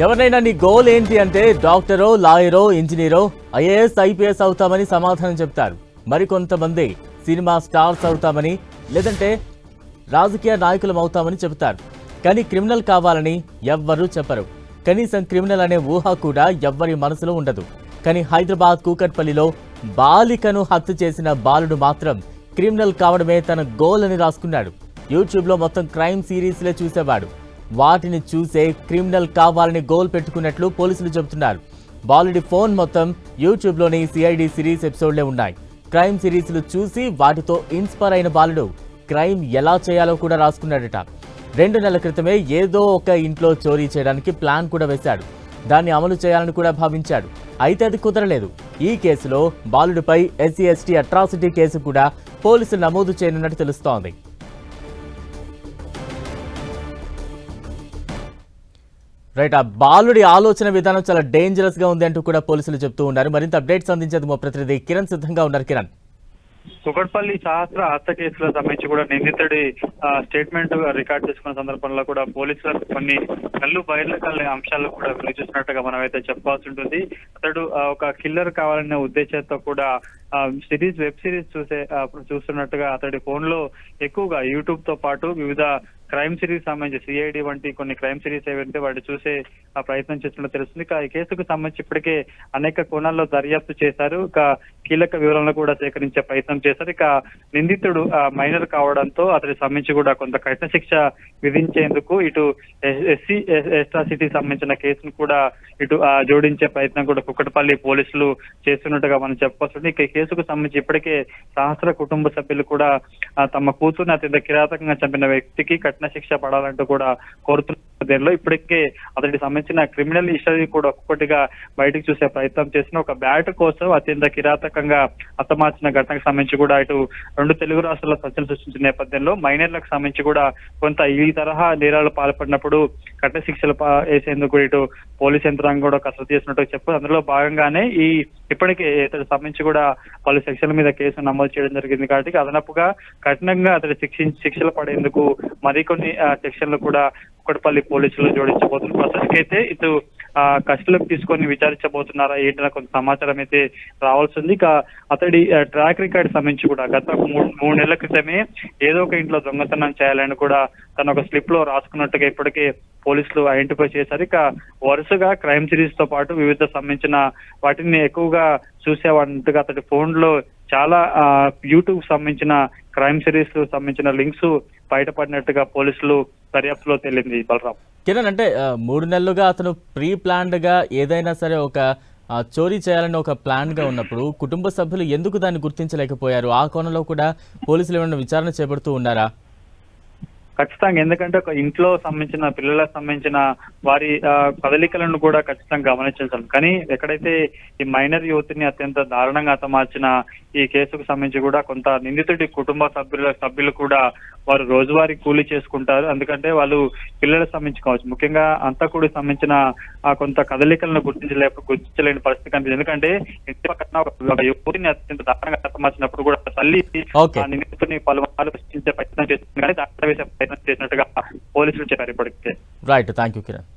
ఎవరైనా నీ గోల్ ఏంటి అంటే డాక్టరో, లాయరో, ఇంజనీరో, ఐఏఎస్, ఐపీఎస్ అవుతామని సమాధానం చెప్తారు. మరికొంతమంది సినిమా స్టార్స్ అవుతామని, లేదంటే రాజకీయ నాయకులం అవుతామని చెబుతారు. కానీ క్రిమినల్ కావాలని ఎవ్వరూ చెప్పరు. కనీసం క్రిమినల్ అనే ఊహ కూడా ఎవ్వరి మనసులో ఉండదు. కానీ హైదరాబాద్ కూకట్పల్లిలో బాలికను హత్య చేసిన బాలుడు మాత్రం క్రిమినల్ కావడమే తన గోల్ అని రాసుకున్నాడు. యూట్యూబ్లో మొత్తం క్రైమ్ సిరీస్లే చూసేవాడు. వాటిని చూసే క్రిమినల్ కావాలని గోల్ పెట్టుకున్నట్లు పోలీసులు చెబుతున్నారు. బాలుడి ఫోన్ మొత్తం యూట్యూబ్లోని సిఐడి సిరీస్ ఎపిసోడ్లే ఉన్నాయి. క్రైమ్ సిరీస్లు చూసి వాటితో ఇన్స్పైర్ అయిన బాలుడు క్రైమ్ ఎలా చేయాలో కూడా రాసుకున్నాడట. 2 నెలల క్రితమే ఏదో ఒక ఇంట్లో చోరీ చేయడానికి ప్లాన్ కూడా వేశాడు. దాన్ని అమలు చేయాలని కూడా భావించాడు. అయితే అది కుదరలేదు. ఈ కేసులో బాలుడిపై SC/ST అట్రాసిటీ కేసు కూడా పోలీసులు నమోదు చేయనున్నట్టు తెలుస్తోంది. రైట్, ఆ బాలుడి ఆలోచన విధానం చాలా డేంజరస్ గా ఉంది అంటూ కూడా పోలీసులు చెప్తూ ఉన్నారు. మరింత అప్డేట్స్ అందించేందుకు మా ప్రతినిధి కిరణ్ సిద్ధంగా ఉన్నారు. కిరణ్, కుకట్పల్లి సహస్ర హత్య కేసులో సంబంధించి కూడా నిందితుడి స్టేట్మెంట్ రికార్డ్ చేసుకున్న సందర్భంలో కూడా పోలీసులకు కొన్ని కళ్ళు బయర్లకల్లి అంశాలు కూడా వెలుగుచున్నట్టుగా మనం అయితే చెప్పాల్సి ఉంటుంది. అతడు ఒక కిల్లర్ కావాలనే ఉద్దేశంతో కూడా వెబ్ సిరీస్ చూస్తున్నట్టుగా అతడి ఫోన్ లో ఎక్కువగా యూట్యూబ్ తో పాటు వివిధ క్రైమ్ సిరీస్ సంబంధించి సిఐడి వంటి కొన్ని క్రైమ్ సిరీస్ ఏవైతే వాటి చూసే ప్రయత్నం చేస్తున్నట్టు తెలుస్తుంది. ఈ కేసుకు సంబంధించి ఇప్పటికే అనేక కోణాల్లో దర్యాప్తు చేశారు. కీలక వివరాలను కూడా సేకరించే ప్రయత్నం చేశారు. నిందితుడు మైనర్ కావడంతో అతనికి సంబంధించి కూడా కొంత కఠిన శిక్ష విధించేందుకు ఇటు SC అట్రాసిటీ సంబంధించిన కేసును కూడా ఇటు జోడించే ప్రయత్నం కూడా కుకట్పల్లి పోలీసులు చేస్తున్నట్టుగా మనం చెప్పవస్తుంది. ఈ కేసుకు సంబంధించి ఇప్పటికే సహస్ర కుటుంబ సభ్యులు కూడా తమ కూతుర్ని అత్యంత కిరాతకంగా చంపిన వ్యక్తికి కఠిన శిక్ష పడాలంటూ కూడా కోరుతున్న దీనిలో ఇప్పటికే అతడికి సంబంధించిన క్రిమినల్ హిస్టరీ కూడా ఒక్కొక్కటిగా బయటకు చూసే ప్రయత్నం చేసిన ఒక బ్యాట్ కోసం అత్యంత కిరాతకంగా హతమార్చిన ఘటనకు సంబంధించి కూడా ఇటు 2 తెలుగు రాష్ట్రాల్లో సంచలనం సృష్టించిన నేపథ్యంలో మైనర్లకు సంబంధించి కూడా కొంత ఈ తరహా నేరాలు పాల్పడినప్పుడు కఠిన శిక్షలు వేసేందుకు ఇటు పోలీస్ యంత్రాంగం కూడా కసరత్తు చేసినట్టు చెప్పు. అందులో భాగంగానే ఇప్పటికే ఇతడి సంబంధించి కూడా పలు సెక్షన్ల మీద కేసు నమోదు చేయడం జరిగింది. కాబట్టి అదనపుగా కఠినంగా అతడి శిక్షలు పడేందుకు మరికొన్ని సెక్షన్లు కూడా కుకట్పల్లి పోలీసులు జోడించబోతున్నారు. ప్రస్తుతానికైతే ఇటు కస్టడీలోకి తీసుకొని విచారించబోతున్నారా ఏంటన్న కొంత సమాచారం అయితే రావాల్సి ఉంది. అతడి ట్రాక్ రికార్డ్ సంబంధించి కూడా గత 3 నెలల క్రితమే ఏదో ఒక ఇంట్లో దొంగతనం చేయాలని కూడా తను ఒక స్లిప్ లో రాసుకున్నట్టుగా ఇప్పటికే పోలీసులు ఐడెంటిఫై చేశారు. వరుసగా క్రైమ్ సిరీస్ తో పాటు వివిధ సంబంధించిన వాటిని ఎక్కువగా చూసేవాడినట్టుగా అతడి ఫోన్ లో చాలా యూట్యూబ్ సంబంధించిన క్రైమ్ సిరీస్ సంబంధించిన లింక్స్ బయటపడినట్టుగా పోలీసులు దర్యాప్తులో తేలింది. బలరాం, కిరణ్, అంటే 3 నెలలుగా అతను ప్రీ ప్లాన్డ్ గా ఏదైనా సరే ఒక చోరీ చేయాలని ఒక ప్లాన్ గా ఉన్నప్పుడు కుటుంబ సభ్యులు ఎందుకు దాన్ని గుర్తించలేకపోయారు? ఆ కోణంలో కూడా పోలీసులు ఏమైనా విచారణ చేపడుతూ ఉన్నారా? ఖచ్చితంగా, ఎందుకంటే ఒక ఇంట్లో సంబంధించిన పిల్లలకు సంబంధించిన వారి కదలికలను కూడా ఖచ్చితంగా గమనించాలి. కానీ ఎక్కడైతే ఈ మైనర్ యువతిని అత్యంత దారుణంగా హతమార్చిన ఈ కేసుకు సంబంధించి కూడా కొంత నిందితుడి కుటుంబ సభ్యులు కూడా వారు రోజువారీ కూలీ చేసుకుంటారు. ఎందుకంటే వాళ్ళు పిల్లలకు సంబంధించి కావచ్చు, ముఖ్యంగా అంతకుడికి సంబంధించిన కొంత కదలికలను గుర్తించలేని పరిస్థితి కనిపిస్తుంది. ఎందుకంటే ఇంటి పక్కన యువతిని అత్యంత దారుణంగా హతమార్చినప్పుడు కూడా తల్లి నిందితుడిని పలుమార్లు ప్రశ్నించే ప్రయత్నం చేస్తుంది, కానీ దాడి వేసే ప్రయత్నం చేసినట్టుగా పోలీసులు చెప్పారు ఇప్పటికే. Right, thank you Kiran.